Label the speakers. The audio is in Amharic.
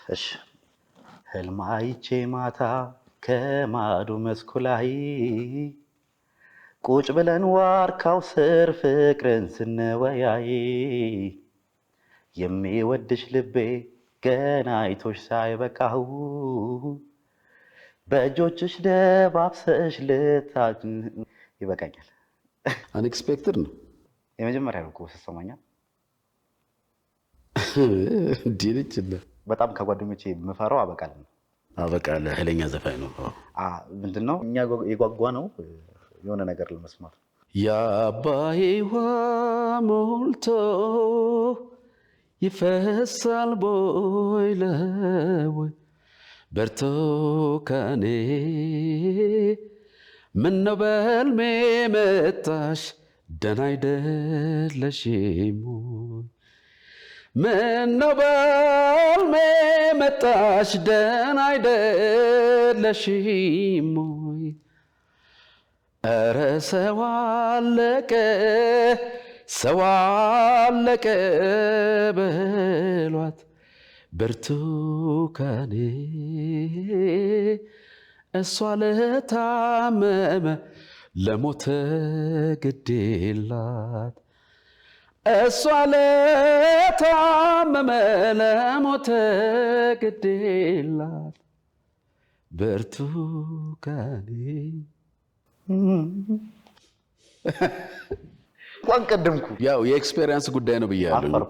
Speaker 1: እሺ ህልም አይቼ ማታ ከማዶ መስኩ ላይ ቁጭ ብለን ዋርካው ስር ፍቅርን ስንወያይ የሚወድሽ ልቤ ገና አይቶሽ ሳይበቃው በእጆችሽ ደባብሰሽ ልታጅ ይበቃኛል።
Speaker 2: አንኤክስፔክትድ ነው።
Speaker 1: የመጀመሪያ ነው እኮ ስትሰማኛል።
Speaker 2: ዲልች
Speaker 1: በጣም ከጓደኞቼ የምፈራው አበቃለ ነው።
Speaker 2: አበቃለ ኃይለኛ ዘፋኝ ነው።
Speaker 1: ምንድነው እኛ የጓጓ ነው የሆነ ነገር ለመስማት
Speaker 2: የአባይ ውሃ ሞልቶ ይፈሳል ቦይ ለቦይ ብርቱካኔ ምነው በሕልሜ መጣሽ ደህና አይደለሽም ወይ? ምነው በሕልሜ መጣሽ ደህና አይደለሽም ወይ? ኧረ ሰው አለቀ በሏት ብርቱካኔ እሷ ለታመመ ለሞተ ግድ የላት እሷ ለታመመ ለሞተ ግድ የላት ብርቱካኔ
Speaker 1: እንኳን ቀደምኩ።
Speaker 2: ያው የኤክስፔሪየንስ ጉዳይ ነው ብያለሁ።